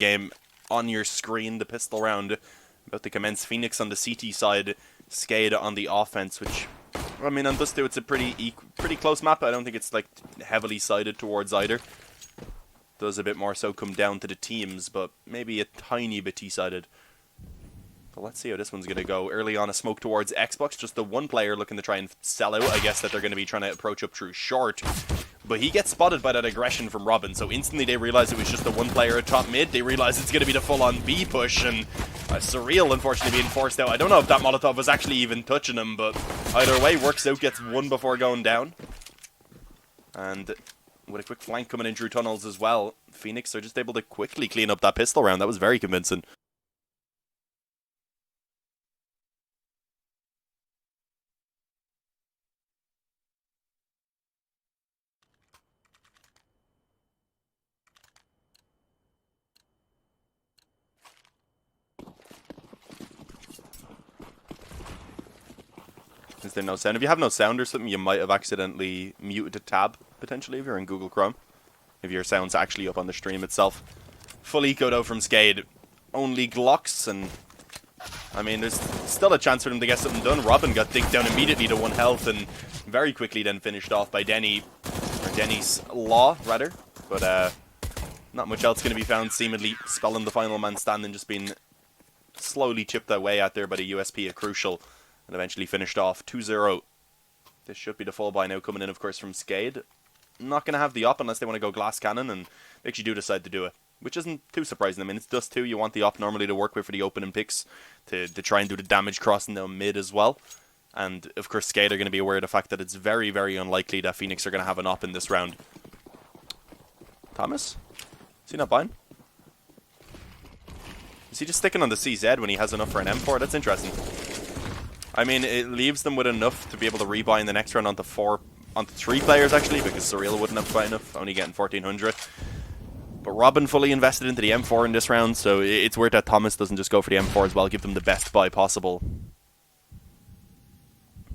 game on your screen. The pistol round about to commence. Phoenix on the CT side, SKADE on the offense, which, I mean, on this too, it's a pretty close map. I don't think it's like heavily sided towards either. Does a bit more so come down to the teams, but maybe a tiny bit T-sided. But let's see how this one's going to go. Early on, a smoke towards Xbox. Just the one player looking to try and sell out. I guess that they're going to be trying to approach up through short. But he gets spotted by that aggression from Robin. So instantly they realize it was just the one player at top mid. They realize it's going to be the full-on B push. And Surreal, unfortunately, being forced out. I don't know if that Molotov was actually even touching him. But either way, works out, gets one before going down. And with a quick flank coming in through tunnels as well, Phoenix are just able to quickly clean up that pistol round. That was very convincing. Is there no sound? If you have no sound or something, you might have accidentally muted a tab, potentially, if you're in Google Chrome. If your sound's actually up on the stream itself. Full eco, though, from SKADE. Only Glocks, and I mean, there's still a chance for them to get something done. Robin got digged down immediately to 1 health, and very quickly then finished off by Denny, or Denny's Law, rather. But not much else going to be found, seemingly spelling the final man standing, just being slowly chipped away at there by the USP at Crucial. And eventually finished off 2-0. This should be the full buy now coming in, of course, from SKADE. Not going to have the op unless they want to go glass cannon, and they actually do decide to do it, which isn't too surprising. I mean, it's Dust 2. You want the op normally to work with for the opening picks to try and do the damage crossing down mid as well. And, of course, SKADE are going to be aware of the fact that it's very, very unlikely that Phoenix are going to have an op in this round. Thomas? Is he not buying? Is he just sticking on the CZ when he has enough for an M4? That's interesting. I mean, it leaves them with enough to be able to rebuy in the next round onto 3 players, actually, because Surreal wouldn't have quite enough, only getting 1,400. But Robin fully invested into the M4 in this round, so it's weird that Thomas doesn't just go for the M4 as well, give them the best buy possible.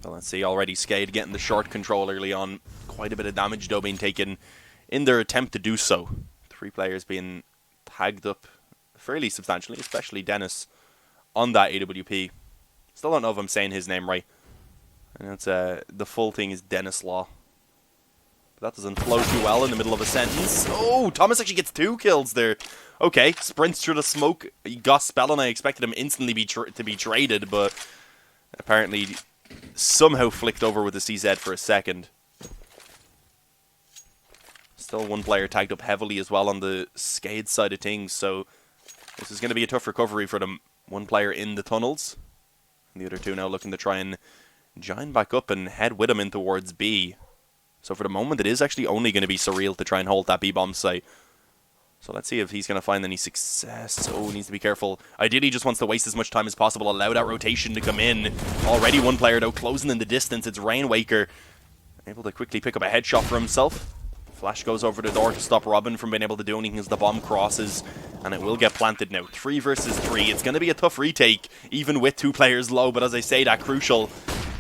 So let's see, already SKADE getting the short control early on. Quite a bit of damage, though, being taken in their attempt to do so. 3 players being tagged up fairly substantially, especially Dennis on that AWP. Still don't know if I'm saying his name right. And it's the full thing is Dennis Law. But that doesn't flow too well in the middle of a sentence. Oh, Thomas actually gets 2 kills there. Okay, sprints through the smoke. He got spell, and I expected him instantly to be traded, but apparently somehow flicked over with the CZ for a second. Still one player tagged up heavily as well on the SKADE side of things, so this is going to be a tough recovery for them. One player in the tunnels. The other 2 now looking to try and join back up and head with him in towards B. So for the moment, it is actually only going to be Surreal to try and hold that B-bomb site. So let's see if he's going to find any success. Oh, needs to be careful. Ideally, just wants to waste as much time as possible. Allow that rotation to come in. Already one player, though, closing in the distance. It's Rainwaker. Able to quickly pick up a headshot for himself. Flash goes over the door to stop Robin from being able to do anything as the bomb crosses. And it will get planted now. 3 versus 3. It's going to be a tough retake, even with 2 players low. But as I say, that Crucial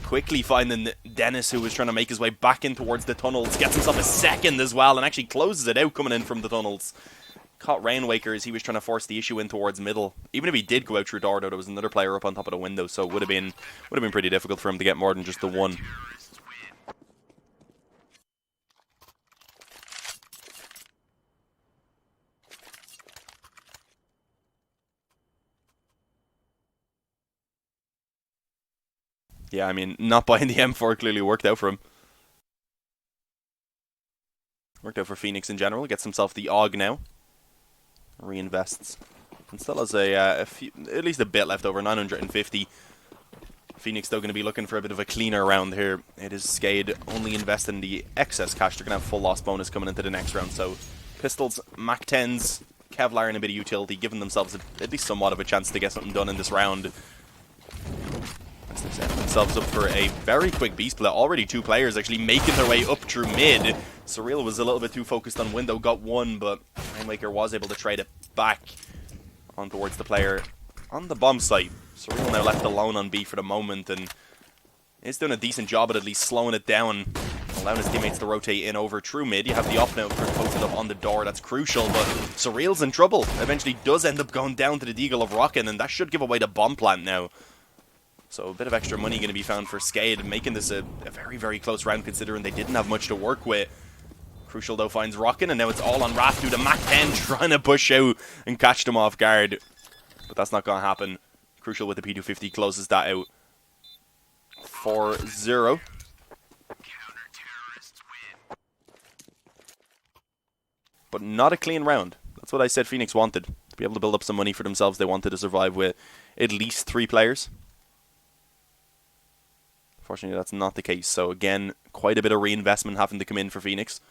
quickly finding Dennis, who was trying to make his way back in towards the tunnels. Gets himself a second as well, and actually closes it out coming in from the tunnels. Caught Rainwaker as he was trying to force the issue in towards middle. Even if he did go out through door, though, there was another player up on top of the window, so it would have been pretty difficult for him to get more than just the one. Yeah, I mean, not buying the M4 clearly worked out for him. Worked out for Phoenix in general. Gets himself the AUG now. Reinvests. And still has at least a bit left over, 950. Phoenix though going to be looking for a bit of a cleaner round here. It is SKADE only investing the excess cash. They're going to have full loss bonus coming into the next round. So pistols, Mac 10s, Kevlar and a bit of utility, giving themselves at least somewhat of a chance to get something done in this round. They set themselves up for a very quick B split. Already 2 players actually making their way up through mid. Surreal was a little bit too focused on window, got 1, but Rainwaker was able to trade it back on towards the player on the bomb site. Surreal now left alone on B for the moment, and is doing a decent job at least slowing it down. allowing his teammates to rotate in over through mid. You have the op now posted up on the door. That's crucial, but Surreal's in trouble. Eventually does end up going down to the Deagle of Rockin', and that should give away the bomb plant now. So a bit of extra money going to be found for SKADE, making this a very, very close round considering they didn't have much to work with. Crucial, though, finds Rockin', and now it's all on Raftu. The Mac 10 trying to push out and catch them off guard. But that's not going to happen. Crucial with the P250 closes that out. 4-0. But not a clean round. That's what I said Phoenix wanted. To be able to build up some money for themselves, they wanted to survive with at least 3 players. Unfortunately, that's not the case. So again, quite a bit of reinvestment having to come in for Phoenix.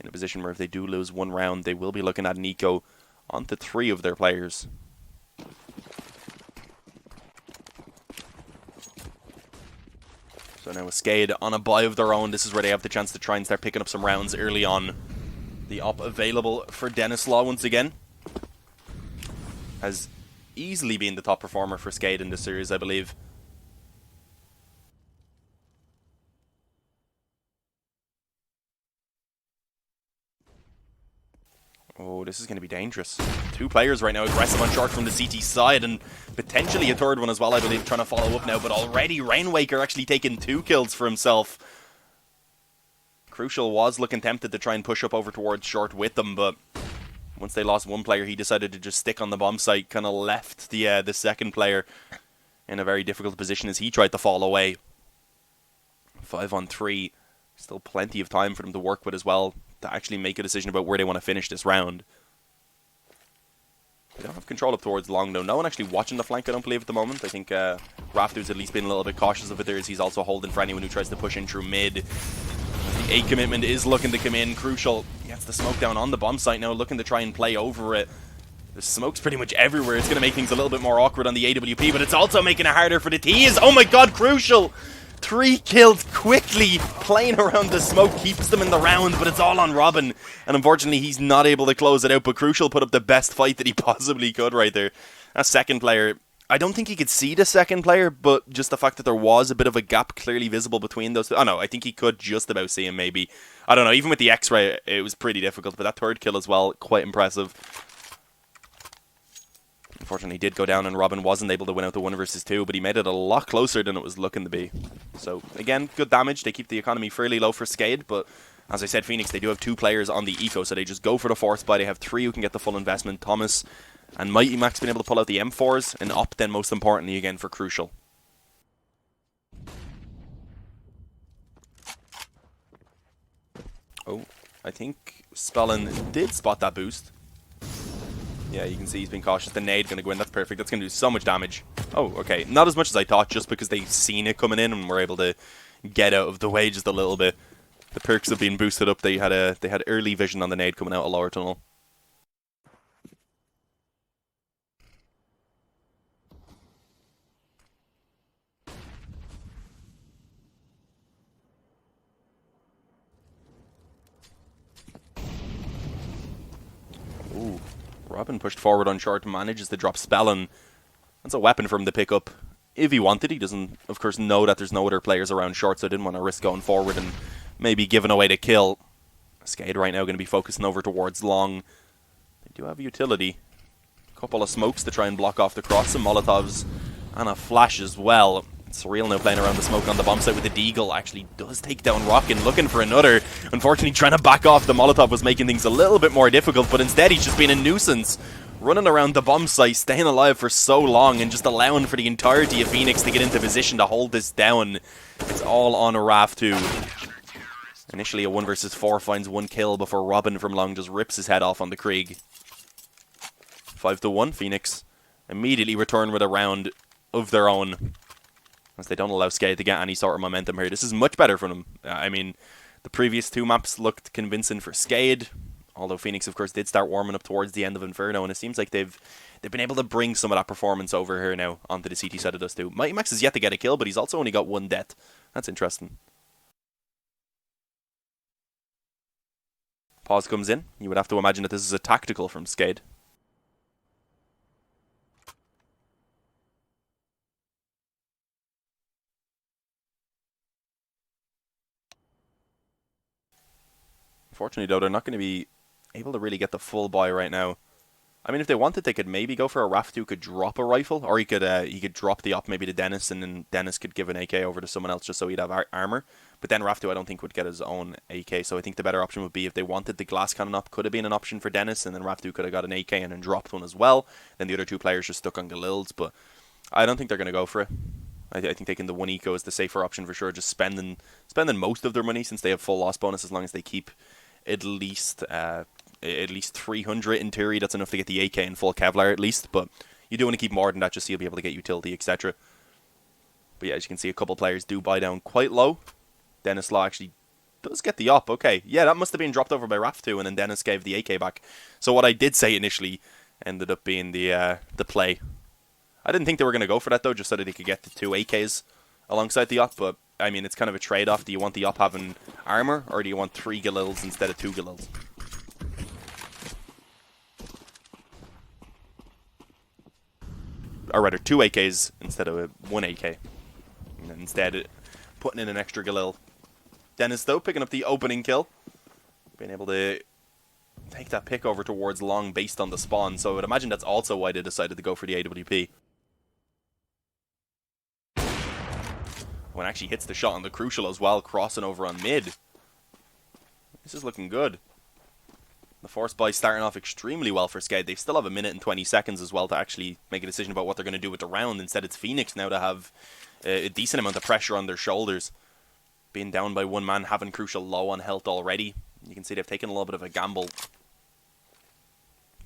In a position where if they do lose one round, they will be looking at an eco onto 3 of their players. So now with SKADE on a buy of their own, this is where they have the chance to try and start picking up some rounds early on. The op available for Dennis Law once again has easily been the top performer for SKADE in this series, I believe. Oh, this is going to be dangerous. 2 players right now aggressive on short from the CT side, and potentially a third one as well, I believe, trying to follow up now. But already Rainwaker actually taking 2 kills for himself. Crucial was looking tempted to try and push up over towards short with them, but once they lost one player, he decided to just stick on the bomb site, kind of left the second player in a very difficult position as he tried to fall away. 5-on-3. Still plenty of time for them to work with as well, to actually make a decision about where they want to finish this round. They don't have control up towards long, though. No one actually watching the flank, I don't believe, at the moment. I think Raftu's at least been a little bit cautious of it there, as he's also holding for anyone who tries to push in through mid. The 8 commitment is looking to come in. Crucial gets the smoke down on the bomb site now, looking to try and play over it. The smoke's pretty much everywhere. It's going to make things a little bit more awkward on the AWP, but it's also making it harder for the T's. Oh my god, Crucial! 3 kills quickly, playing around the smoke, keeps them in the round, but it's all on Robin. And unfortunately, he's not able to close it out, but Crucial put up the best fight that he possibly could right there. That second player, I don't think he could see the second player, but just the fact that there was a bit of a gap clearly visible between those two. Oh no, I think he could just about see him maybe. I don't know, even with the X-ray, it was pretty difficult, but that third kill as well, quite impressive. Unfortunately, he did go down, and Robin wasn't able to win out the 1 versus 2, but he made it a lot closer than it was looking to be. So, again, good damage. They keep the economy fairly low for SKADE, but as I said, Phoenix, they do have 2 players on the eco, so they just go for the force buy. They have 3 who can get the full investment. Thomas and Mighty Max been able to pull out the M4s, and Op then, most importantly, again, for Crucial. Oh, I think Spellin did spot that boost. Yeah, you can see he's been cautious. The nade going to go in. That's perfect. That's going to do so much damage. Oh, okay. Not as much as I thought, just because they've seen it coming in and were able to get out of the way just a little bit. The perks have been boosted up. They had early vision on the nade coming out of lower tunnel. Ooh. Robin pushed forward on short, manages to drop Spellin. That's a weapon for him to pick up if he wanted. He doesn't, of course, know that there's no other players around short, so I didn't want to risk going forward and maybe giving away the kill. SKADE right now going to be focusing over towards long. They do have utility. A couple of smokes to try and block off the cross, some Molotovs, and a flash as well. Surreal now playing around the smoke on the bomb site with the Deagle. Actually does take down Rockin, looking for another. Unfortunately, trying to back off the Molotov was making things a little bit more difficult, but instead he's just been a nuisance. Running around the bomb site, staying alive for so long, and just allowing for the entirety of Phoenix to get into position to hold this down. It's all on Raftu. Initially a 1 versus 4 finds 1 kill before Robin from long just rips his head off on the Krieg. 5-1, Phoenix immediately return with a round of their own, as they don't allow SKADE to get any sort of momentum here. This is much better for them. I mean, the previous 2 maps looked convincing for SKADE, although Phoenix, of course, did start warming up towards the end of Inferno, and it seems like they've been able to bring some of that performance over here now onto the CT side of this too. Mighty Max is yet to get a kill, but he's also only got 1 death. That's interesting. Pause comes in. You would have to imagine that this is a tactical from SKADE. Unfortunately, though, they're not going to be able to really get the full buy right now. I mean, if they wanted, they could maybe go for a Raft who could drop a rifle, or he could drop the op maybe to Dennis, and then Dennis could give an AK over to someone else just so he'd have armor. But then Raftu, I don't think, would get his own AK, so I think the better option would be if they wanted the glass cannon op, could have been an option for Dennis, and then Raftu could have got an AK and then dropped one as well. Then the other two players just stuck on Galils, but I don't think they're going to go for it. I think taking the one eco is the safer option for sure, just spending most of their money since they have full loss bonus as long as they keep at least 300 in theory. That's enough to get the AK and full Kevlar at least, but you do want to keep more than that just so you'll be able to get utility, etc. But yeah, as you can see, a couple players do buy down quite low. Dennis Law actually does get the op. Okay, yeah, that must have been dropped over by Raf2, and then Dennis gave the AK back. So what I did say initially ended up being the play. I didn't think they were going to go for that, though, just so that they could get the 2 AKs alongside the op, but I mean, it's kind of a trade-off. Do you want the op having armor, or do you want 3 Galils instead of 2 Galils? Or rather, 2 AKs instead of 1 AK. And instead, putting in an extra Galil. Dennis, though, picking up the opening kill. Being able to take that pick over towards long based on the spawn. So I would imagine that's also why they decided to go for the AWP. When it actually hits the shot on the crucial as well, crossing over on mid. This is looking good. The force buy starting off extremely well for SKADE. They still have a minute and 20 seconds as well to actually make a decision about what they're going to do with the round. Instead, it's Phoenix now to have a decent amount of pressure on their shoulders. Being down by one man, having crucial low on health already. You can see they've taken a little bit of a gamble.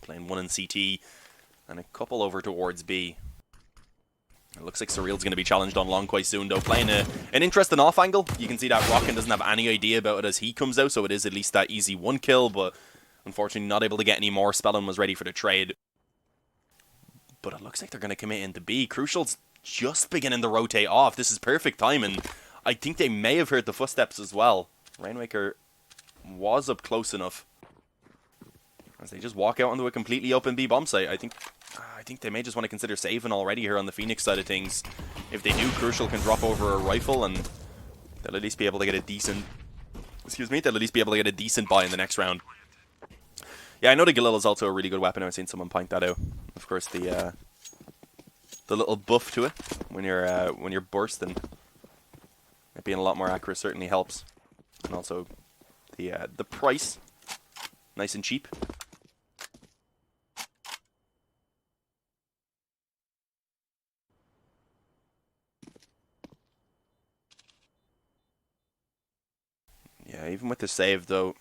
Playing one in CT and a couple over towards B. It looks like Surreal's going to be challenged on long quite soon, though. Playing an interesting off angle. You can see that Rockin doesn't have any idea about it as he comes out, so it is at least that easy 1 kill, but unfortunately not able to get any more. Spellin was ready for the trade. But it looks like they're going to commit into B. Crucial's just beginning to rotate off. This is perfect timing. I think they may have heard the footsteps as well. Rainmaker was up close enough. As they just walk out onto a completely open B bomb site. I think they may just want to consider saving already here on the Phoenix side of things. If they do, Crucial can drop over a rifle and they'll at least be able to get a decent... they'll at least be able to get a decent buy in the next round. Yeah, I know the Galil is also a really good weapon. I've seen someone point that out. Of course, the little buff to it when you're bursting, it being a lot more accurate certainly helps. And also the price, nice and cheap. Yeah, even with the save though,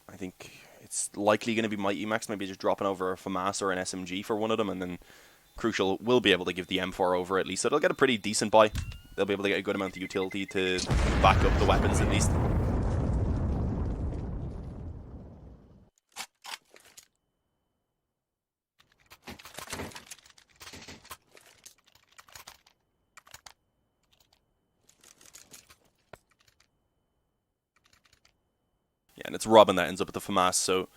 I think it's likely going to be Mighty Max, maybe just dropping over a FAMAS or an SMG for one of them, and then Crucial will be able to give the M4 over at least, so they'll get a pretty decent buy. They'll be able to get a good amount of utility to back up the weapons at least. Yeah, and it's Robin that ends up with the FAMAS, so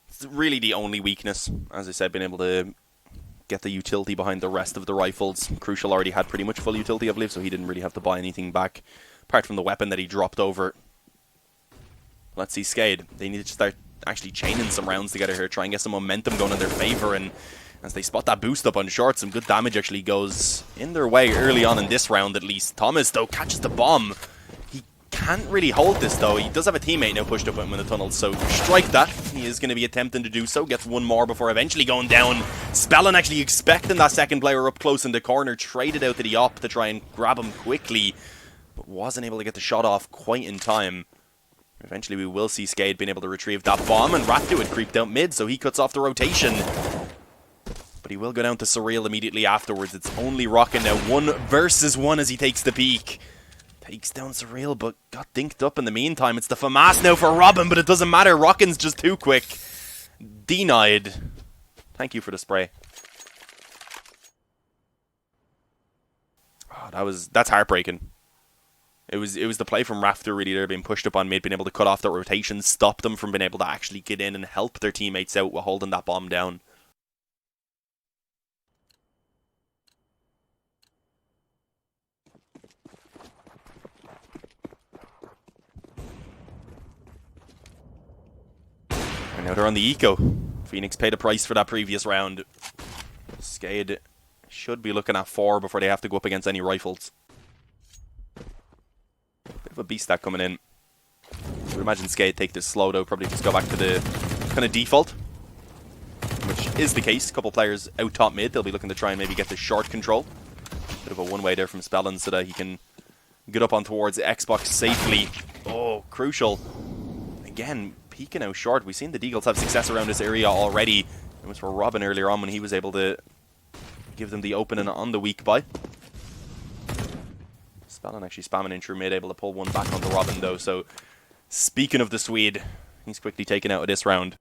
it's really the only weakness. As I said, being able to get the utility behind the rest of the rifles. Crucial already had pretty much full utility, I believe, so he didn't really have to buy anything back, apart from the weapon that he dropped over. Let's see SKADE. They need to start actually chaining some rounds together here, try and get some momentum going in their favor, and as they spot that boost up on short, some good damage actually goes in their way early on in this round at least. Thomas, though, catches the bomb. Can't really hold this though. He does have a teammate now pushed up him in the tunnel, so strike that. He is going to be attempting to do so. Gets one more before eventually going down. Spellin actually expecting that second player up close in the corner. Traded out to the op to try and grab him quickly, but wasn't able to get the shot off quite in time. Eventually we will see SKADE being able to retrieve that bomb, and Raptu had creeped out mid, so he cuts off the rotation. But he will go down to Surreal immediately afterwards. It's only Rockin now 1 versus 1 as he takes the peak. Takes down Surreal, but got dinked up in the meantime. It's the FAMAS now for Robin, but it doesn't matter. Rockin's just too quick. Denied. Thank you for the spray. Oh, that's heartbreaking. It was the play from Rafter really there, being pushed up on mid, being able to cut off the rotation, stop them from being able to actually get in and help their teammates out while holding that bomb down. And now they're on the eco. Phoenix paid a price for that previous round. SKADE should be looking at 4 before they have to go up against any rifles. Bit of a beast stack coming in. I would imagine SKADE take this slow though, probably just go back to the kind of default, which is the case. A couple players out top mid, they'll be looking to try and maybe get the short control. Bit of a one-way there from Spellin so that he can get up on towards the Xbox safely. Oh, crucial. Again, peeking out short. We've seen the Deagles have success around this area already. It was for Robin earlier on when he was able to give them the opening on the weak buy. Spellin actually spamming in through mid, able to pull one back onto Robin though. So, speaking of the Swede, he's quickly taken out of this round.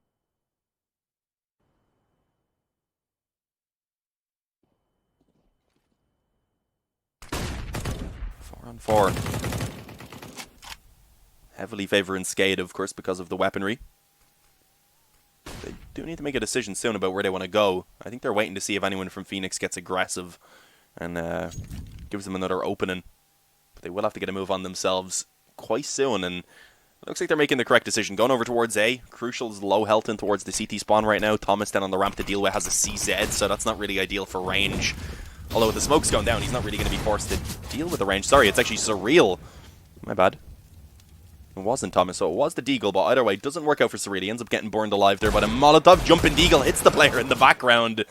4-on-4. Heavily favouring SKADE, of course, because of the weaponry. They do need to make a decision soon about where they want to go. I think they're waiting to see if anyone from Phoenix gets aggressive and gives them another opening. But they will have to get a move on themselves quite soon, and it looks like they're making the correct decision. Going over towards A. Crucial's low health in towards the CT spawn right now. Thomas down on the ramp to deal with has a CZ, so that's not really ideal for range. Although with the smoke's going down, he's not really going to be forced to deal with the range. Sorry, it's actually Surreal. My bad. It wasn't Thomas, so it was the Deagle, but either way, it doesn't work out for Surreal. He ends up getting burned alive there, but a Molotov jumping Deagle hits the player in the background.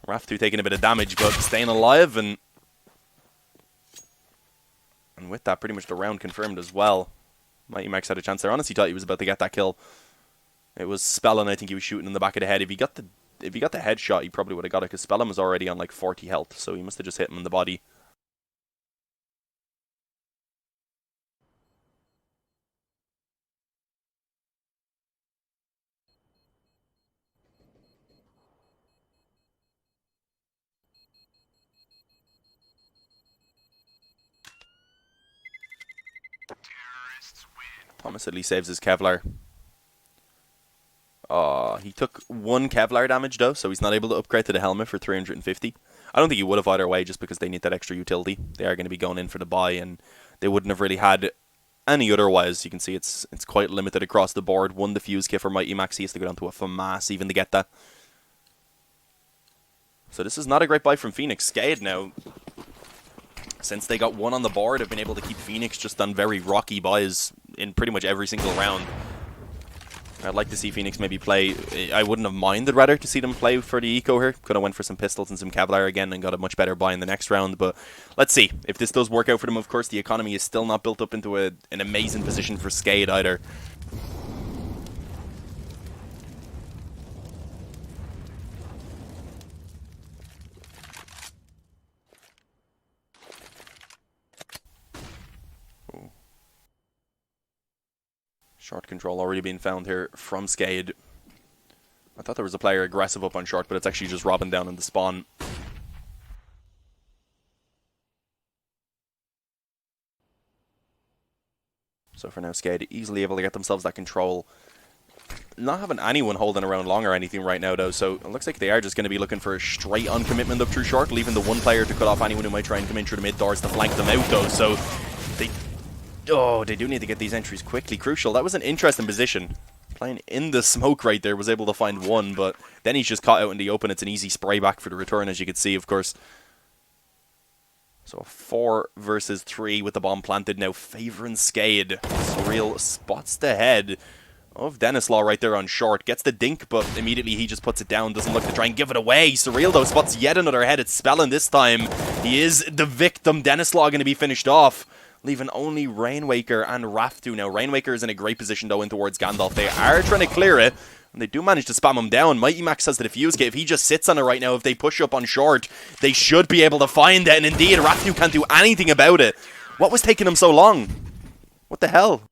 Raftu taking a bit of damage, but staying alive, and with that, pretty much the round confirmed as well. Mighty Max had a chance there. Honestly, thought he was about to get that kill. It was Spellin, I think he was shooting in the back of the head. If he got the headshot, he probably would have got it, because Spellin was already on like 40 health, so he must have just hit him in the body. Thomas at least saves his Kevlar. He took 1 Kevlar damage though, so he's not able to upgrade to the helmet for 350. I don't think he would have either way, just because they need that extra utility. They are going to be going in for the buy, and they wouldn't have really had any otherwise. You can see it's quite limited across the board. 1 defuse kit for Mighty Max. He has to go down to a FAMAS even to get that. So this is not a great buy from Phoenix. SKADE now, since they got 1 on the board, have been able to keep Phoenix just on very rocky buys in pretty much every single round. I'd like to see Phoenix maybe play. I wouldn't have minded rather to see them play for the eco here. Could have went for some pistols and some Kevlar again and got a much better buy in the next round. But let's see if this does work out for them. Of course, the economy is still not built up into an amazing position for SKADE either. Short control already being found here from SKADE. I thought there was a player aggressive up on short, but it's actually just Robin down in the spawn. So for now, SKADE easily able to get themselves that control. Not having anyone holding around long or anything right now, though, so it looks like they are just going to be looking for a straight on commitment up through short, leaving the 1 player to cut off anyone who might try and come in through the mid doors to flank them out, though. So they do need to get these entries quickly. Crucial. That was an interesting position. Playing in the smoke right there, was able to find 1, but then he's just caught out in the open. It's an easy spray back for the return, as you can see, of course. So 4 versus 3 with the bomb planted now, favouring SKADE. Surreal spots the head of Denislaw right there on short. Gets the dink, but immediately he just puts it down. Doesn't look to try and give it away. Surreal, though, spots yet another head. It's Spellin this time. He is the victim. Denislaw going to be finished off, leaving only Rainwaker and Raftu now. Rainwaker is in a great position, though, in towards Gandalf. They are trying to clear it, and they do manage to spam him down. Mighty Max has the defuse kit. If he just sits on it right now, if they push up on short, they should be able to find it. And indeed, Raftu can't do anything about it. What was taking him so long? What the hell?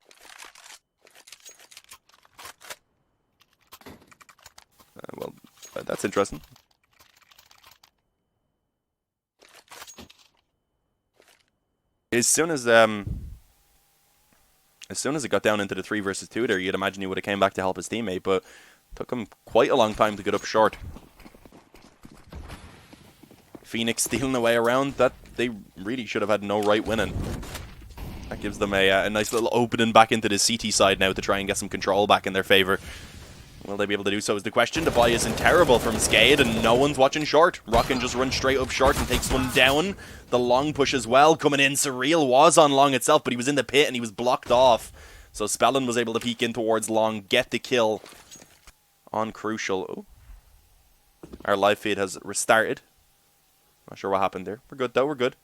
Well, that's interesting. As soon as it got down into the 3 versus 2 there, you'd imagine he would have came back to help his teammate, but took him quite a long time to get up short. Phoenix stealing the way around that they really should have had no right winning. That Gives them a nice little opening back into the CT side now to try and get some control back in their favor. Will they be able to do so is the question. The buy isn't terrible from SKADE, and no one's watching short. Rockin just runs straight up short and takes one down. The long push as well coming in. Surreal was on long itself, but he was in the pit and he was blocked off. So Spellin was able to peek in towards long, get the kill on Crucial. Oh. Our live feed has restarted. Not sure what happened there. We're good though, we're good.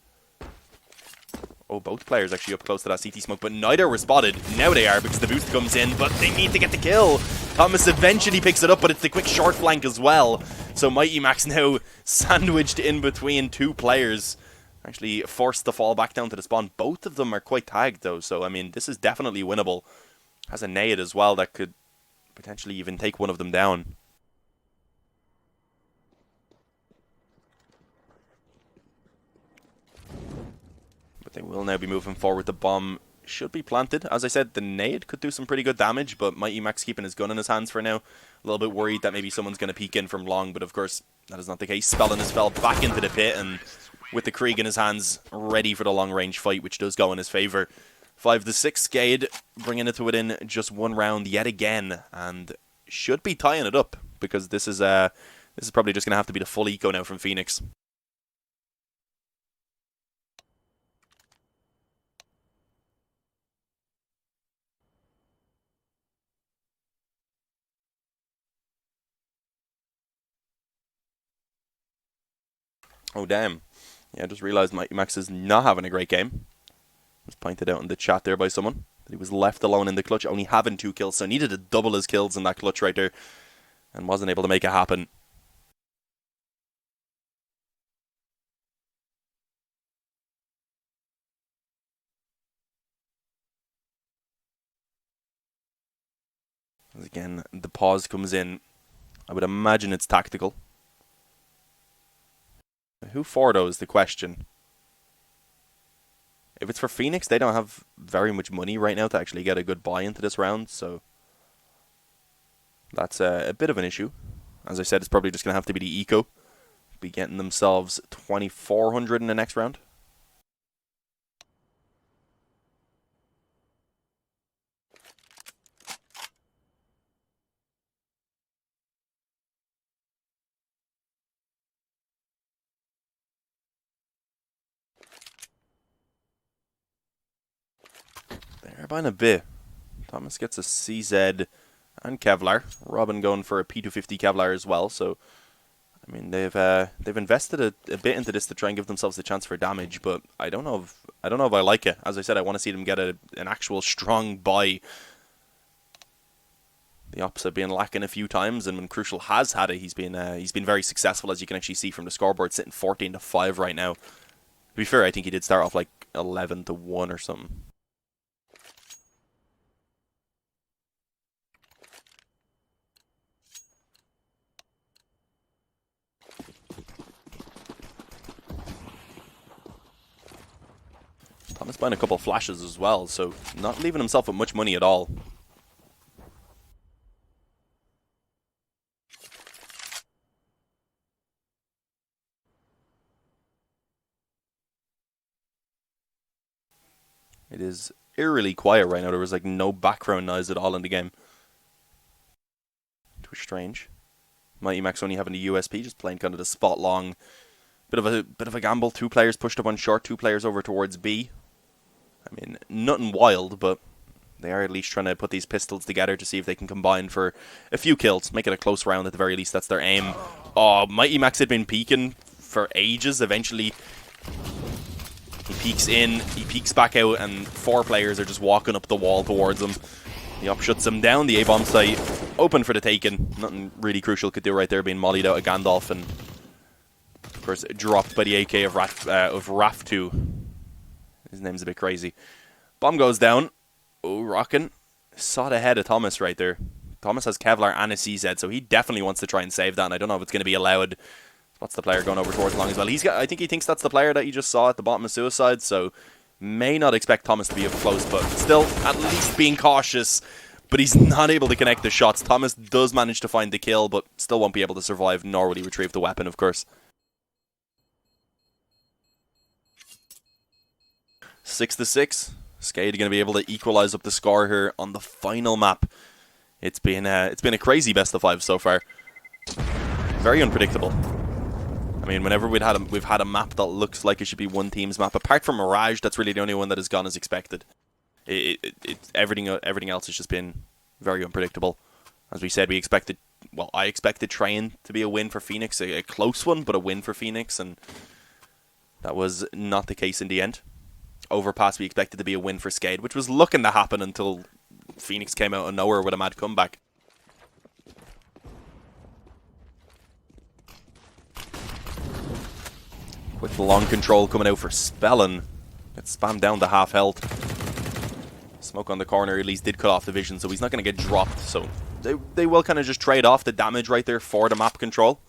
Oh, both players actually up close to that CT smoke, but neither were spotted. Now they are because the boost comes in, but they need to get the kill. Thomas eventually picks it up, but it's the quick short flank as well. So Mighty Max now sandwiched in between two players. Actually forced to fall back down to the spawn. Both of them are quite tagged though, so I mean, this is definitely winnable. Has a nade as well that could potentially even take one of them down. But they will now be moving forward. The bomb should be planted. As I said, the nade could do some pretty good damage, but Mighty Max keeping his gun in his hands for now. A little bit worried that maybe someone's going to peek in from long, but of course, that is not the case. Spellin has fell back into the pit, and with the Krieg in his hands, ready for the long-range fight, which does go in his favor. 5-6, SKADE bringing it to within just one round yet again, and should be tying it up, because this is probably just going to have to be the full eco now from Phoenix. Oh, damn. Yeah, I just realized Mighty Max is not having a great game. It was pointed out in the chat there by someone that he was left alone in the clutch, only having 2 kills, so needed to double his kills in that clutch right there, and wasn't able to make it happen. As again, the pause comes in. I would imagine it's tactical. Who for, though, is the question. If it's for Phoenix, they don't have very much money right now to actually get a good buy into this round, so that's a bit of an issue. As I said, it's probably just going to have to be the eco. Be getting themselves 2,400 in the next round. They're buying a bit. Thomas gets a CZ and Kevlar. Robin going for a P250 Kevlar as well. So, I mean, they've invested a bit into this to try and give themselves a chance for damage. But I don't know if I like it. As I said, I want to see them get an actual strong buy. The opposite being lacking a few times, and when Crucial has had it, he's been very successful, as you can actually see from the scoreboard, sitting 14-5 right now. To be fair, I think he did start off like 11-1 or something. Thomas buying a couple of flashes as well, so not leaving himself with much money at all. It is eerily quiet right now. There was like no background noise at all in the game. It was strange. Mighty Max only having the USP, just playing kind of the spot long. Bit of a gamble. 2 players pushed up on short, 2 players over towards B. I mean, nothing wild, but they are at least trying to put these pistols together to see if they can combine for a few kills. Make it a close round at the very least. That's their aim. Oh, Mighty Max had been peeking for ages. Eventually, he peeks in, he peeks back out, and 4 players are just walking up the wall towards him. The op shuts him down. The A-bomb site open for the taking. Nothing really Crucial could do right there, being mollied out of Gandalf, and of course dropped by the AK of Raf2. His name's a bit crazy. Bomb goes down. Oh, rockin'. Saw the head of Thomas right there. Thomas has Kevlar and a CZ, so he definitely wants to try and save that, and I don't know if it's going to be allowed. What's the player going over towards long as well? I think he thinks that's the player that you just saw at the bottom of Suicide, so may not expect Thomas to be up close, but still, at least being cautious. But he's not able to connect the shots. Thomas does manage to find the kill, but still won't be able to survive, nor will he retrieve the weapon, of course. 6-6. SKADE going to be able to equalize up the score here on the final map. It's been a crazy best of 5 so far. Very unpredictable. I mean, whenever we've had a map that looks like it should be one team's map, apart from Mirage, that's really the only one that has gone as expected. Everything else has just been very unpredictable. As we said, I expected Train to be a win for Phoenix, a close one, but a win for Phoenix, and that was not the case in the end. Overpass we expected to be a win for SKADE, which was looking to happen until Phoenix came out of nowhere with a mad comeback. Quick long control coming out for Spellin. Gets spammed down to half health. Smoke on the corner at least did cut off the vision, so he's not going to get dropped. So they will kind of just trade off the damage right there for the map control.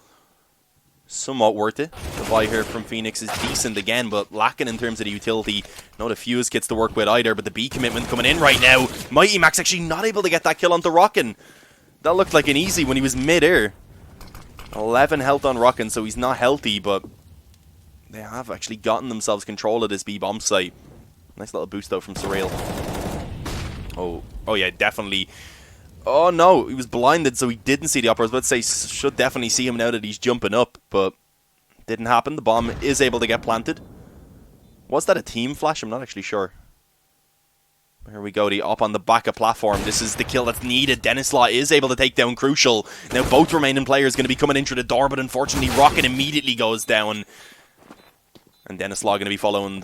Somewhat worth it. The buy here from Phoenix is decent again, but lacking in terms of the utility. Not a fuse kits to work with either, but the B commitment coming in right now. Mighty Max actually not able to get that kill onto Rockin. That looked like an easy when he was mid-air. 11 health on Rockin, so he's not healthy, but they have actually gotten themselves control of this B bomb site. Nice little boost though from Surreal. Oh yeah, definitely. Oh no, he was blinded, so he didn't see the upper. I was about to say, should definitely see him now that he's jumping up, but didn't happen. The bomb is able to get planted. Was that a team flash? I'm not actually sure. Here we go, the up on the back of platform. This is the kill that's needed. Denislaw is able to take down Crucial. Now both remaining players going to be coming in through the door, but unfortunately Rocket immediately goes down. And Denislaw going to be following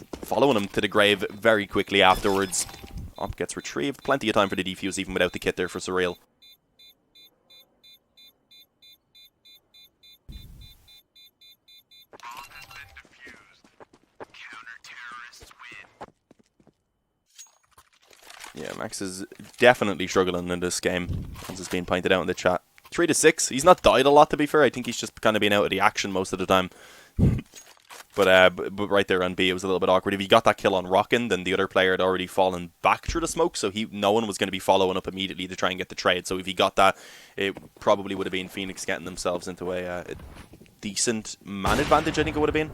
him to the grave very quickly afterwards. Op gets retrieved. Plenty of time for the defuse even without the kit there for Surreal. Yeah, Max is definitely struggling in this game, as it's been pointed out in the chat. 3 to 6. He's not died a lot, to be fair. I think he's just kind of been out of the action most of the time. But right there on B, it was a little bit awkward. If he got that kill on Rockin, then the other player had already fallen back through the smoke, so no one was going to be following up immediately to try and get the trade. So if he got that, it probably would have been Phoenix getting themselves into a decent man advantage, I think it would have been.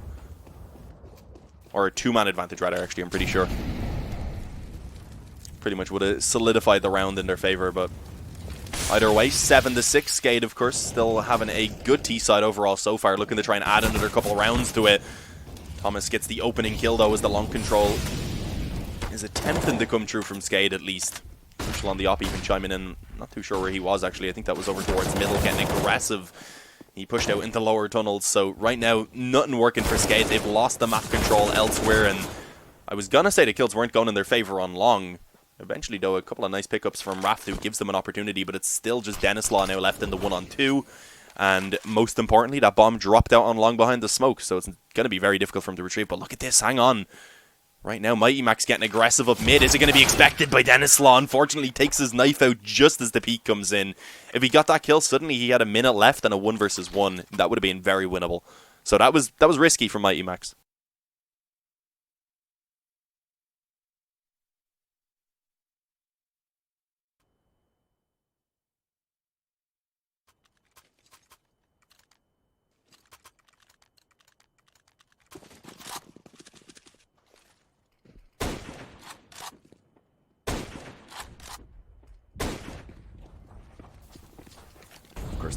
Or a 2-man advantage, rather, actually, I'm pretty sure. Pretty much would have solidified the round in their favor, but either way, 7 to 6. SKADE, of course, still having a good T-side overall so far, looking to try and add another couple rounds to it. Thomas gets the opening kill, though, as the long control is attempting to come through from SKADE, at least. Crucial on the op even chiming in. Not too sure where he was, actually. I think that was over towards middle, getting aggressive. He pushed out into lower tunnels, so right now, nothing working for SKADE. They've lost the map control elsewhere, and I was going to say the kills weren't going in their favor on long. Eventually, though, a couple of nice pickups from Raftu gives them an opportunity, but it's still just Denislaw now left in the 1-on-2. And most importantly, that bomb dropped out on long behind the smoke, so it's going to be very difficult for him to retrieve. But look at this, hang on. Right now, Mighty Max getting aggressive up mid. Is it going to be expected by Denislaw? Unfortunately, takes his knife out just as the peak comes in. If he got that kill, suddenly he had a minute left and a 1 versus 1. That would have been very winnable. So that was risky for Mighty Max.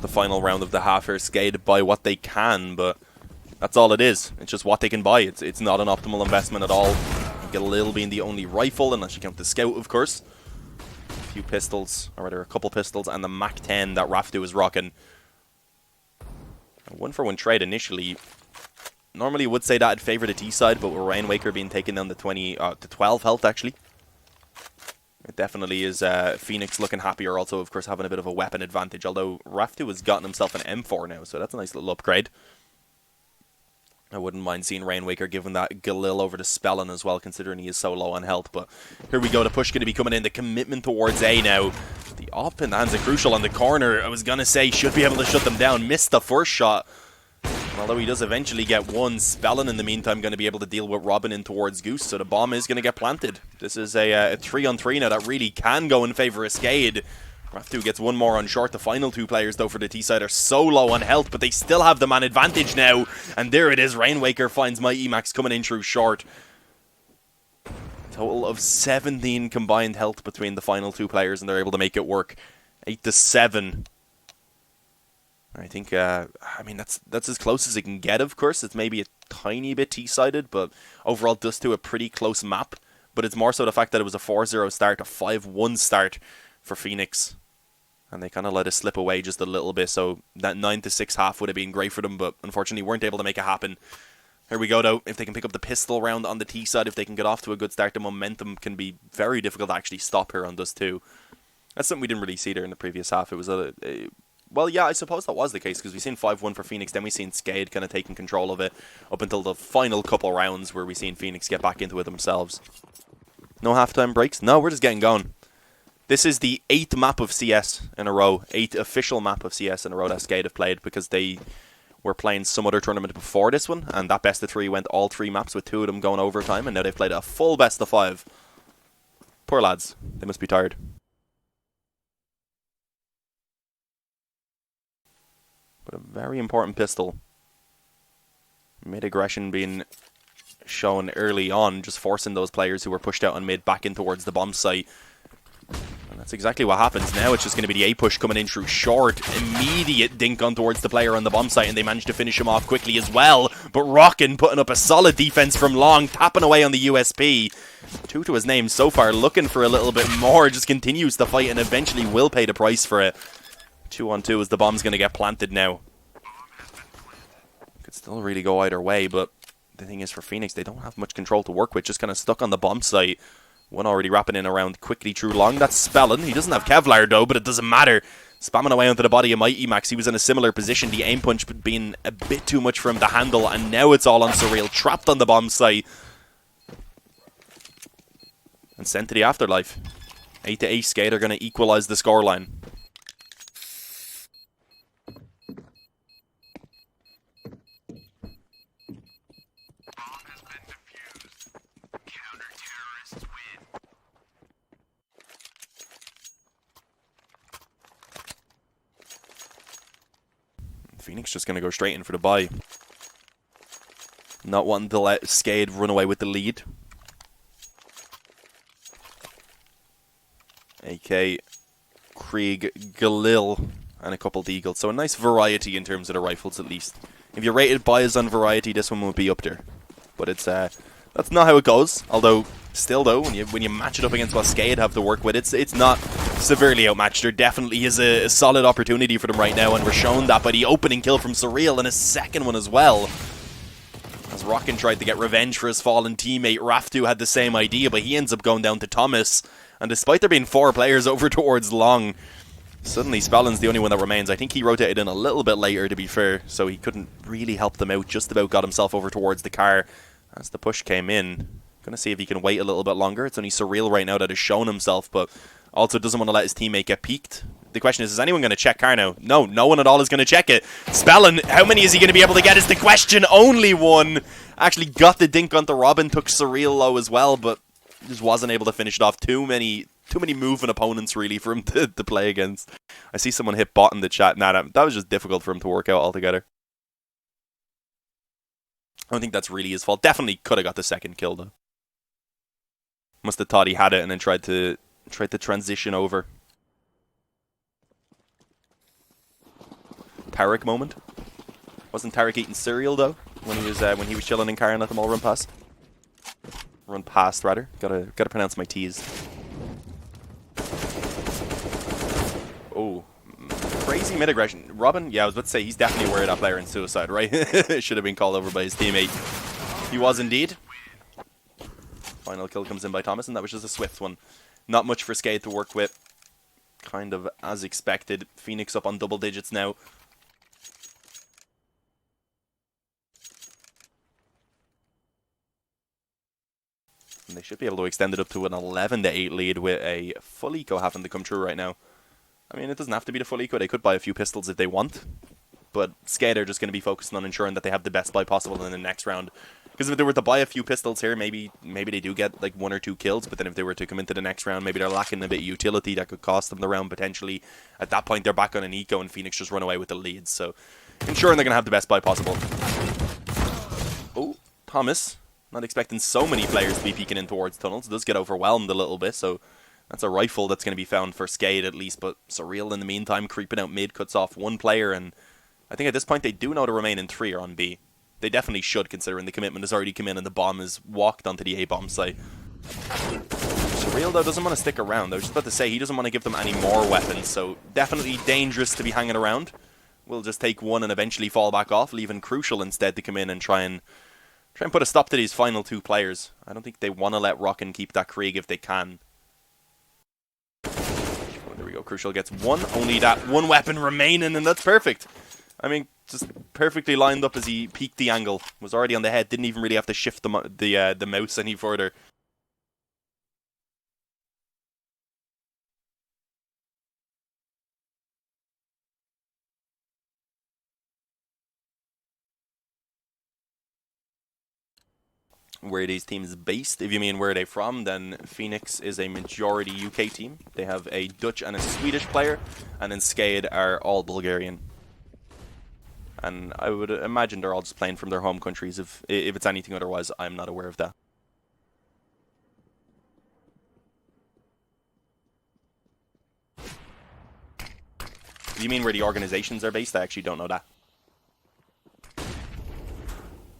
The final round of the half here, SKADE buy what they can, but that's all it is. It's just what they can buy. It's not an optimal investment at all. Galil being the only rifle, unless you count the Scout, of course. A few pistols, or rather a couple pistols, and the MAC-10 that Raftu is rocking. A 1-for-1 trade initially. Normally would say that I'd favour the T side, but with Rainwaker being taken down to 12 health, actually. It definitely is Phoenix looking happier, also, of course, having a bit of a weapon advantage, although Raftu has gotten himself an M4 now, so that's a nice little upgrade. I wouldn't mind seeing Rainwaker giving that Galil over to Spellin as well, considering he is so low on health, but here we go, the push going to be coming in, the commitment towards A now. The op in the hands of Crucial on the corner, I was going to say, should be able to shut them down, missed the first shot. Although he does eventually get one, Spellin in the meantime going to be able to deal with Robin in towards Goose, so the bomb is going to get planted. This is a 3-on-3 now that really can go in favour of SKADE. Raftu gets one more on short. The final two players, though, for the T-side are so low on health, but they still have the man advantage now. And there it is, Rainwaker finds Mighty Max coming in through short. Total of 17 combined health between the final two players, and they're able to make it work. 8-7. I think, I mean, that's as close as it can get, of course. It's maybe a tiny bit T-sided, but overall does to a pretty close map. But it's more so the fact that it was a 4-0 start, a 5-1 start for Phoenix. And they kind of let it slip away just a little bit, so that 9-6 half would have been great for them, but unfortunately weren't able to make it happen. Here we go, though. If they can pick up the pistol round on the T side, if they can get off to a good start, the momentum can be very difficult to actually stop here on Dust 2. That's something we didn't really see there in the previous half. It was well, yeah, I suppose that was the case, because we've seen 5-1 for Phoenix, then we've seen SKADE kind of taking control of it up until the final couple rounds where we've seen Phoenix get back into it themselves. No halftime breaks? No, we're just getting going. This is the 8th map of CS in a row, 8th official map of CS in a row that SKADE have played, because they were playing some other tournament before this one, and that best of 3 went all 3 maps with 2 of them going overtime, and now they've played a full best of 5. Poor lads, they must be tired. But a very important pistol. Mid-aggression being shown early on, just forcing those players who were pushed out on mid back in towards the bomb site. And that's exactly what happens now. It's just going to be the A push coming in through short. Immediate dink on towards the player on the bomb site, and they managed to finish him off quickly as well. But Rockin putting up a solid defense from long, tapping away on the USP. 2 to his name so far, looking for a little bit more. Just continues to fight and eventually will pay the price for it. 2-on-2 as the bomb's going to get planted now. Could still really go either way, but the thing is for Phoenix, they don't have much control to work with. Just kind of stuck on the bomb site. One already wrapping in around quickly through long. That's Spellin. He doesn't have Kevlar though, but it doesn't matter. Spamming away onto the body of Mighty Max. He was in a similar position. The aim punch being a bit too much for him to handle, and now it's all on Surreal. Trapped on the bomb site. And sent to the afterlife. 8-8 SKADE are going to equalize the scoreline. Phoenix just going to go straight in for the buy. Not wanting to let SKADE run away with the lead. AK, Krieg, Galil, and a couple Deagles. So a nice variety in terms of the rifles at least. If you rated buys on variety, this one would be up there. But it's that's not how it goes. Although, still though, when you match it up against what SKADE have to work with, it's not severely outmatched. There definitely is a solid opportunity for them right now, and we're shown that by the opening kill from Surreal and a second one as well. As Rockin tried to get revenge for his fallen teammate, Raftu had the same idea, but he ends up going down to Thomas. And despite there being 4 players over towards long, suddenly Spellin's the only one that remains. I think he rotated in a little bit later, to be fair, so he couldn't really help them out. Just about got himself over towards the car as the push came in. Gonna see if he can wait a little bit longer. It's only Surreal right now that has shown himself, but also doesn't want to let his teammate get peeked. The question is anyone going to check car now? No, no one at all is going to check it. Spellin, how many is he going to be able to get is the question. Only one. Actually got the dink onto Robin, took Surreal low as well, but just wasn't able to finish it off. Too many moving opponents really for him to play against. I see someone hit bot in the chat. Nah, that was just difficult for him to work out altogether. I don't think that's really his fault. Definitely could have got the second kill though. Must have thought he had it and then tried to transition over. Tarek moment. Wasn't Tarek eating cereal though when he was chilling in car and let them all run past? Run past rather. Gotta pronounce my T's. Oh, crazy mid aggression. Robin, yeah, I was about to say he's definitely aware of that player in suicide, right? Should have been called over by his teammate. He was indeed. Final kill comes in by Thomas, and that was just a swift one. Not much for SKADE to work with. Kind of as expected. Phoenix up on double digits now. And they should be able to extend it up to an 11-8 lead with a full eco having to come true right now. I mean, it doesn't have to be the full eco. They could buy a few pistols if they want. But SKADE are just going to be focusing on ensuring that they have the best buy possible in the next round. Because if they were to buy a few pistols here, maybe they do get like 1 or 2 kills. But then if they were to come into the next round, maybe they're lacking a bit of utility that could cost them the round potentially. At that point, they're back on an eco and Phoenix just run away with the leads. So ensuring they're going to have the best buy possible. Oh, Thomas. Not expecting so many players to be peeking in towards tunnels. It does get overwhelmed a little bit, so that's a rifle that's going to be found for SKADE at least. But Surreal in the meantime creeping out mid, cuts off one player, and I think at this point they do know the remaining 3 are on B. They definitely should, considering the commitment has already come in and the bomb has walked onto the A-bomb site. Surreal, though, doesn't want to stick around. I was just about to say, he doesn't want to give them any more weapons, so definitely dangerous to be hanging around. We'll just take one and eventually fall back off, leaving Crucial instead to come in and try and put a stop to these final 2 players. I don't think they want to let Rockin keep that Krieg if they can. Oh, there we go. Crucial gets one. Only that one weapon remaining, and that's perfect. I mean, just perfectly lined up as he peeked the angle. Was already on the head. Didn't even really have to shift the mouse any further. Where these teams based, if you mean where they're from, then Phoenix is a majority UK team. They have a Dutch and a Swedish player, and then SKADE are all Bulgarian. And I would imagine they're all just playing from their home countries. If it's anything otherwise, I'm not aware of that. If you mean where the organizations are based, I actually don't know that.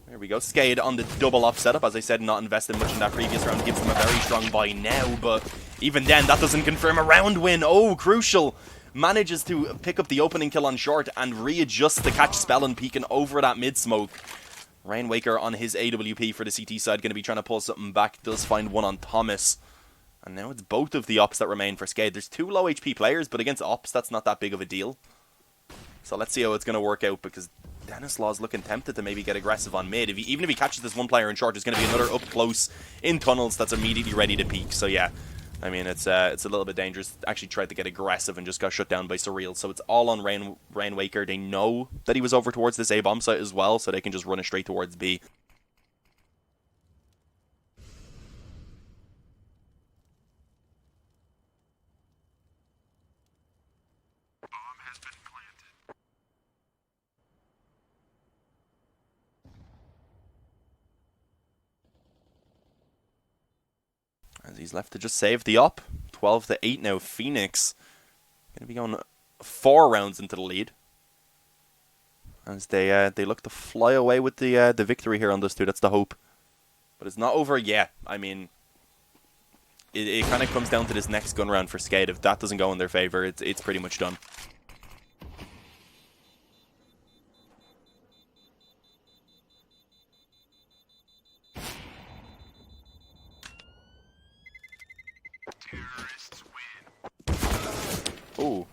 There we go. SKADE on the double up setup. As I said, not invested much in that previous round. Gives them a very strong buy now, but even then, that doesn't confirm a round win. Oh, Crucial manages to pick up the opening kill on short and readjust the catch spell and peeking over that mid smoke. Rainwaker on his AWP for the CT side, going to be trying to pull something back. Does find one on Thomas. And now it's both of the ops that remain for SKADE. There's 2 low HP players, but against ops, that's not that big of a deal. So let's see how it's going to work out, because Denislaw's looking tempted to maybe get aggressive on mid. Even if he catches this one player in short, there's going to be another up close in tunnels that's immediately ready to peek. So yeah, I mean, it's a little bit dangerous. Actually tried to get aggressive and just got shut down by Surreal. So it's all on Rainwaker. They know that he was over towards this A-bomb site as well, so they can just run it straight towards B. As he's left to just save the up. 12-8 now. Phoenix going to be going 4 rounds into the lead, as they look to fly away with the victory here on this 2. That's the hope, but it's not over yet. I mean, it kind of comes down to this next gun round for SKADE. If that doesn't go in their favor, it's pretty much done. Oh,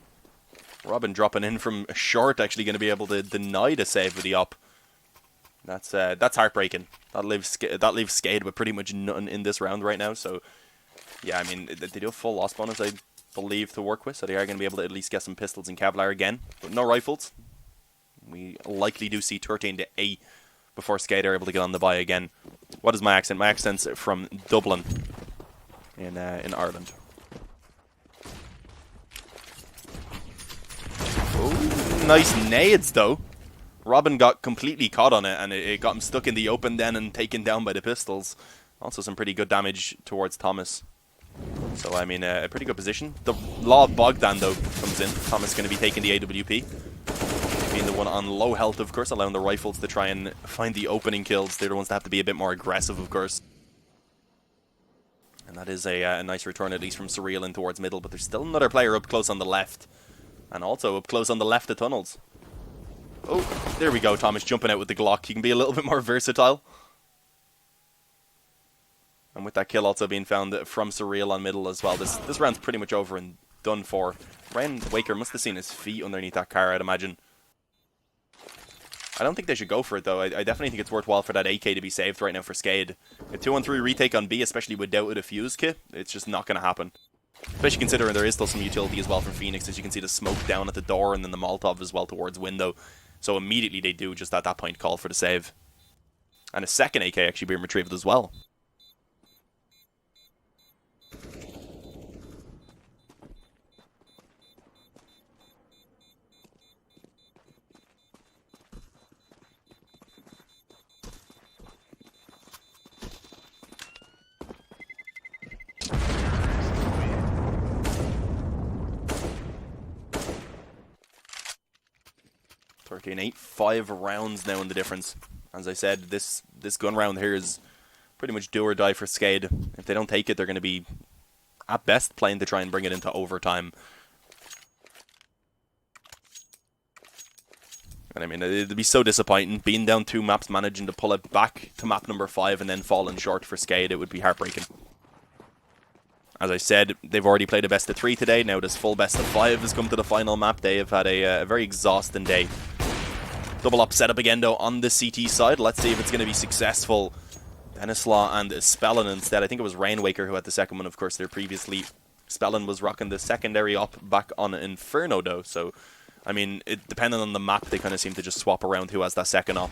Robin dropping in from short, actually going to be able to deny the save with the op. That's heartbreaking. That leaves SKADE with pretty much nothing in this round right now. So yeah, I mean, they do have full loss bonus, I believe, to work with, so they are going to be able to at least get some pistols and Kevlar again, but no rifles. We likely do see 13-8 before SKADE are able to get on the buy again. What is my accent? My accent's from Dublin in Ireland. Oh, nice nades though. Robin got completely caught on it, and it got him stuck in the open then and taken down by the pistols. Also some pretty good damage towards Thomas. So, I mean, a pretty good position. The Law of Bogdan, though, comes in. Thomas going to be taking the AWP. Being the one on low health, of course, allowing the rifles to try and find the opening kills. They're the ones that have to be a bit more aggressive, of course. And that is a nice return, at least from Surreal in towards middle. But there's still another player up close on the left. And also up close on the left of tunnels. Oh, there we go. Thomas jumping out with the Glock. He can be a little bit more versatile. And with that kill also being found from Surreal on middle as well. This round's pretty much over and done for. Rainwaker must have seen his feet underneath that car, I'd imagine. I don't think they should go for it, though. I definitely think it's worthwhile for that AK to be saved right now for SKADE. A 2-on-3 retake on B, especially without a defuse kit, it's just not going to happen. Especially considering there is still some utility as well from Phoenix, as you can see the smoke down at the door and then the Molotov as well towards window. So immediately they do just at that point call for the save. And a second AK actually being retrieved as well. 13-8, 5 rounds now in the difference. As I said, this gun round here is pretty much do or die for SKADE. If they don't take it, they're going to be, at best, playing to try and bring it into overtime. And I mean, it'd be so disappointing. Being down 2 maps, managing to pull it back to map number 5 and then falling short for SKADE, it would be heartbreaking. As I said, they've already played a best of 3 today. Now this full best of 5 has come to the final map. They have had a very exhausting day. Double up setup again, though, on the CT side. Let's see if it's going to be successful. Denislaw and Spellin instead. I think it was Rainwaker who had the second one, of course, there previously. Spellin was rocking the secondary op back on Inferno, though, so... I mean, depending on the map, they kind of seem to just swap around who has that second op.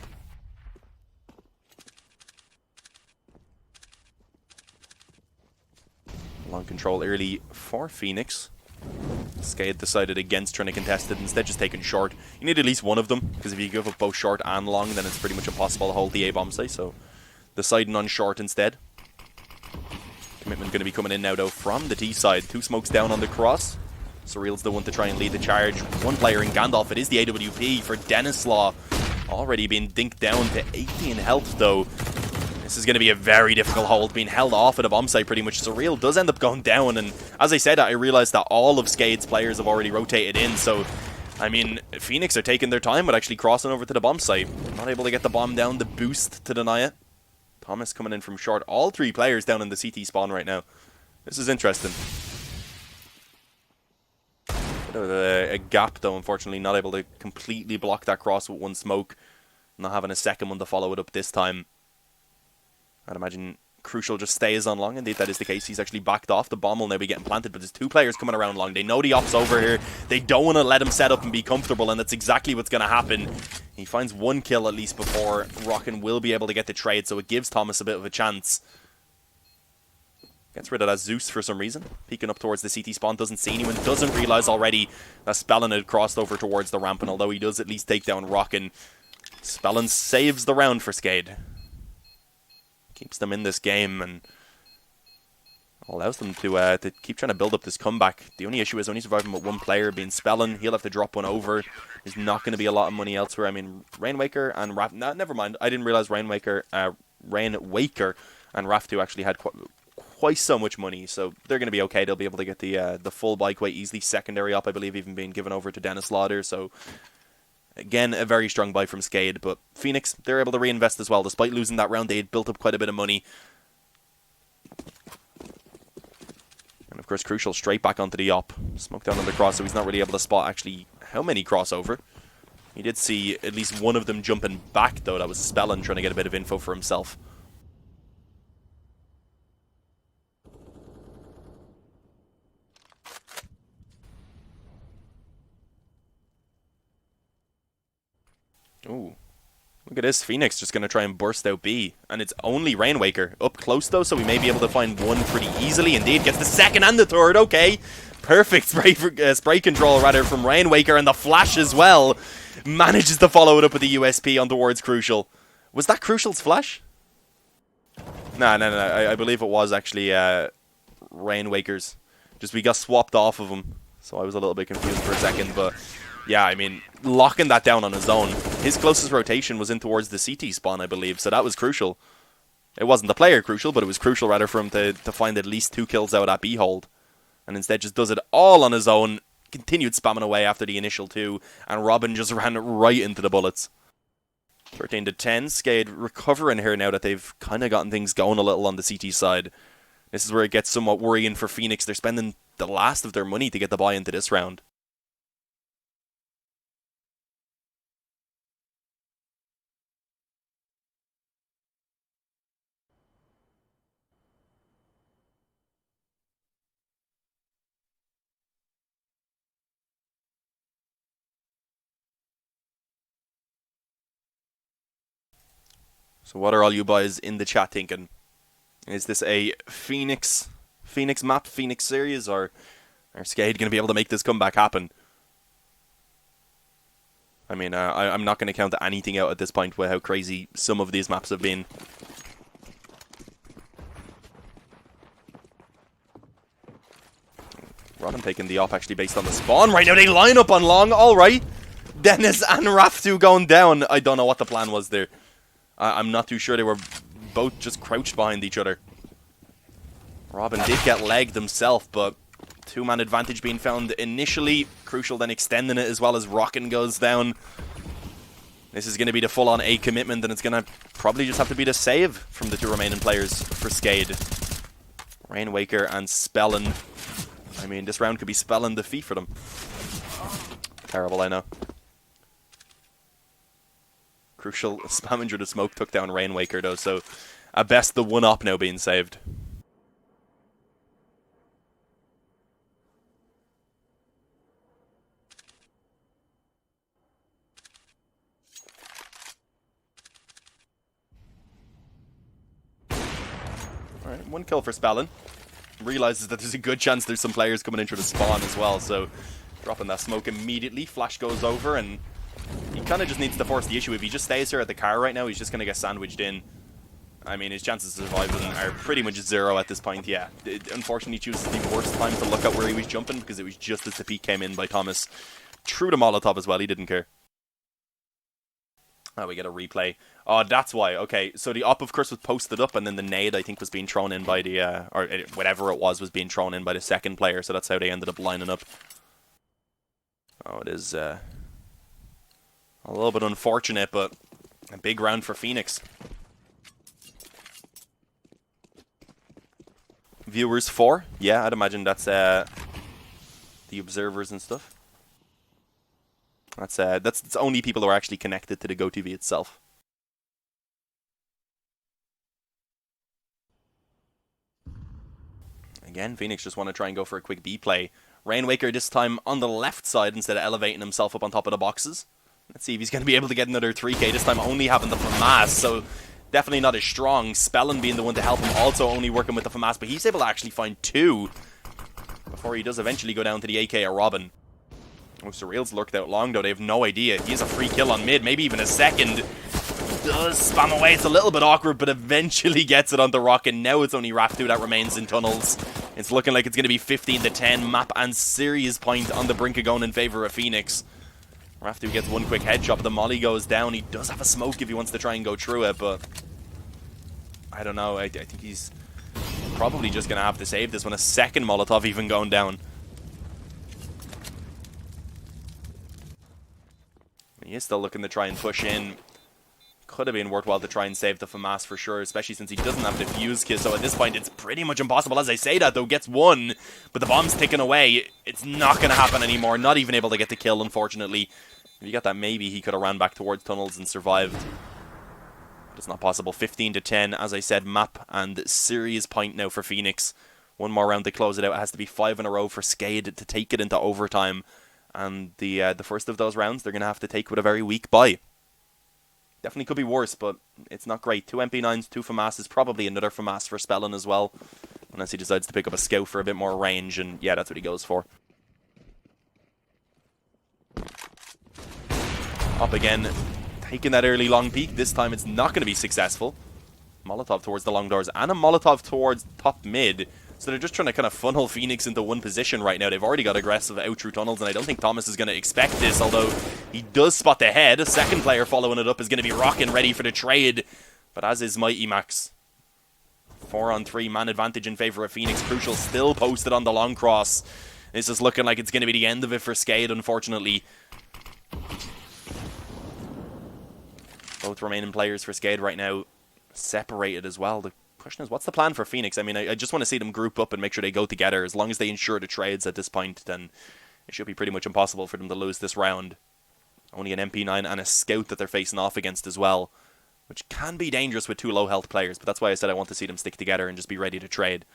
Long control early for Phoenix. SKADE decided against trying to contest it, instead just taking short. You need at least one of them, because if you give up both short and long, then it's pretty much impossible to hold the A-bomb site, so deciding on short instead. Commitment going to be coming in now, though, from the T side. 2 smokes down on the cross. Surreal's the one to try and lead the charge. 1 player in Gandalf. It is the AWP for Denislaw. Already being dinked down to 18 health, though. This is going to be a very difficult hold, being held off at a bomb site pretty much. Surreal does end up going down, and as I said, I realized that all of SKADE's players have already rotated in, so, I mean, Phoenix are taking their time with actually crossing over to the bomb site. Not able to get the bomb down, the boost to deny it. Thomas coming in from short. All 3 players down in the CT spawn right now. This is interesting. A gap, though, unfortunately, not able to completely block that cross with 1 smoke. Not having a second one to follow it up this time. I'd imagine Crucial just stays on long. Indeed, that is the case. He's actually backed off. The bomb will now be getting planted, but there's 2 players coming around long. They know the op's over here. They don't want to let him set up and be comfortable, and that's exactly what's going to happen. He finds 1 kill at least before Rockin will be able to get the trade, so it gives Thomas a bit of a chance. Gets rid of that Zeus for some reason. Peeking up towards the CT spawn. Doesn't see anyone. Doesn't realize already that Spellin had crossed over towards the ramp. And although he does at least take down Rockin, Spellin saves the round for SKADE. Keeps them in this game and allows them to keep trying to build up this comeback. The only issue is only surviving with 1 player, being Spellin. He'll have to drop 1 over. There's not going to be a lot of money elsewhere. I mean, Rainwaker and Raf... No, never mind. I didn't realize Rainwaker and Raftu actually had quite so much money, so they're going to be okay. They'll be able to get the full buy quite easily. Secondary up, I believe, even being given over to Denislaw, so again, a very strong buy from SKADE, but Phoenix, they're able to reinvest as well. Despite losing that round, they had built up quite a bit of money. And of course, Crucial straight back onto the op. Smoked down on the cross, so he's not really able to spot actually how many crossover. He did see at least one of them jumping back, though. That was Spellin trying to get a bit of info for himself. Ooh. Look at this. Phoenix just going to try and burst out B. And it's only Rainwaker. Up close, though, so we may be able to find 1 pretty easily. Indeed, gets the second and the third. Okay. Perfect spray control, rather, from Rainwaker. And the flash as well. Manages to follow it up with the USP on towards Crucial. Was that Crucial's flash? No. I believe it was actually Rainwaker's. Just we got swapped off of him. So I was a little bit confused for a second, but... Yeah, I mean, locking that down on his own. His closest rotation was in towards the CT spawn, I believe, so that was crucial. It wasn't the player crucial, but it was crucial, rather, for him to find at least 2 kills out of that B-hold. And instead just does it all on his own, continued spamming away after the initial 2, and Robin just ran right into the bullets. 13-10, SKADE recovering here now that they've kind of gotten things going a little on the CT side. This is where it gets somewhat worrying for Phoenix. They're spending the last of their money to get the buy into this round. So what are all you boys in the chat thinking? Is this a Phoenix map, Phoenix series, or are SKADE going to be able to make this comeback happen? I mean, I'm not going to count anything out at this point with how crazy some of these maps have been. Rodham taking the op actually based on the spawn. Right now they line up on long. All right. Dennis and Raftu going down. I don't know what the plan was there. I'm not too sure. They were both just crouched behind each other. Robin did get legged himself, but two-man advantage being found initially. Crucial then extending it as well as Rockin goes down. This is going to be the full-on A commitment, and it's going to probably just have to be the save from the two remaining players for SKADE. Rainwaker and Spellin. I mean, this round could be Spellin defeat for them. Terrible, I know. Crucial spamming through the smoke took down Rainwaker though, so at best the 1-up now being saved. Alright, 1 kill for Spellin. Realizes that there's a good chance there's some players coming into the spawn as well, so dropping that smoke immediately. Flash goes over, and he kind of just needs to force the issue. If he just stays here at the car right now, he's just going to get sandwiched in. I mean, his chances of surviving are pretty much 0 at this point, yeah. Unfortunately, he chooses the worst time to look at where he was jumping, because it was just as the peek came in by Thomas. Threw the Molotov as well, he didn't care. Oh, we get a replay. Oh, that's why. Okay, so the op, of course, was posted up, and then the nade, I think, was being thrown in by the... or whatever it was being thrown in by the second player, so that's how they ended up lining up. Oh, it is a little bit unfortunate, but a big round for Phoenix. Viewers 4? Yeah, I'd imagine that's the observers and stuff. That's only people who are actually connected to the GoTV itself. Again, Phoenix just want to try and go for a quick B play. Rainwaker this time on the left side instead of elevating himself up on top of the boxes. Let's see if he's going to be able to get another 3k, this time only having the FAMAS, so definitely not as strong. Spellin being the one to help him, also only working with the FAMAS, but he's able to actually find 2 before he does eventually go down to the AK of Robin. Oh, Surreal's lurked out long though, they have no idea. He has a free kill on mid, maybe even a second. Does spam away, it's a little bit awkward, but eventually gets it onto Rock, and now it's only Raftu that remains in tunnels. It's looking like it's going to be 15-10, map and serious point on the brink of going in favor of Phoenix. Raftu gets 1 quick headshot, the molly goes down. He does have a smoke if he wants to try and go through it, but I don't know. I think he's probably just going to have to save this one. A second Molotov even going down. He is still looking to try and push in. Could have been worthwhile to try and save the FAMAS for sure, especially since he doesn't have the fuse kit. So at this point, it's pretty much impossible. As I say that, though, gets 1, but the bomb's ticking away. It's not going to happen anymore. Not even able to get the kill, unfortunately. If he got that, maybe he could have ran back towards tunnels and survived. But it's not possible. 15-10, as I said, map and serious point now for Phoenix. 1 more round to close it out. It has to be 5 in a row for SKADE to take it into overtime. And the first of those rounds, they're going to have to take with a very weak bye. Definitely could be worse, but it's not great. 2 MP9s, 2 FAMAS, probably another FAMAS for Spellin as well. Unless he decides to pick up a scout for a bit more range, and yeah, that's what he goes for. Up again, taking that early long peek. This time it's not going to be successful. Molotov towards the long doors, and a Molotov towards top mid. So they're just trying to kind of funnel Phoenix into one position right now. They've already got aggressive out through tunnels, and I don't think Thomas is going to expect this, although he does spot the head. A second player following it up is going to be Rockin' ready for the trade, but as is Mighty Max. 4-on-3 man advantage in favor of Phoenix. Crucial still posted on the long cross. This is looking like it's going to be the end of it for SKADE, unfortunately. Both remaining players for SKADE right now separated as well. The question is, what's the plan for Phoenix? I mean, I just want to see them group up and make sure they go together. As long as they ensure the trades at this point, then it should be pretty much impossible for them to lose this round. Only an MP9 and a scout that they're facing off against as well, which can be dangerous with 2 low health players, but that's why I said I want to see them stick together and just be ready to trade.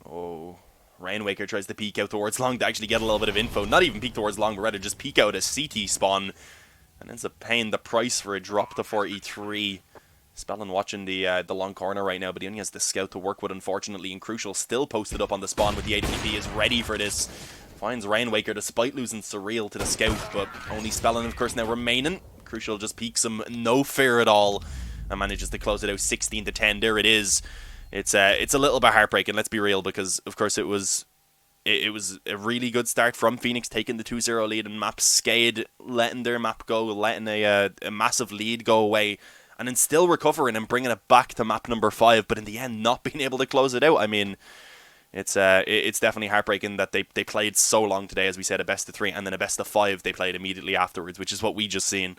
Oh, Rainwaker tries to peek out towards long to actually get a little bit of info. Not even peek towards long, but rather just peek out a CT spawn. And ends up paying the price for a drop to 43. Spellin watching the long corner right now, but he only has the scout to work with, unfortunately. And Crucial still posted up on the spawn with the AWP, is ready for this. Finds Rainwaker despite losing Surreal to the scout, but only Spellin, of course, now remaining. Crucial just peeks him, no fear at all. and manages to close it out 16-10. There it is. It's a little bit heartbreaking, let's be real, because of course it was a really good start from Phoenix, taking the 2-0 lead in map. SKADE letting their map go, letting a massive lead go away, and then still recovering and bringing it back to map number 5, but in the end not being able to close it out. I mean, it's definitely heartbreaking that they played so long today, as we said, a best of 3, and then a best of 5 they played immediately afterwards, which is what we just seen.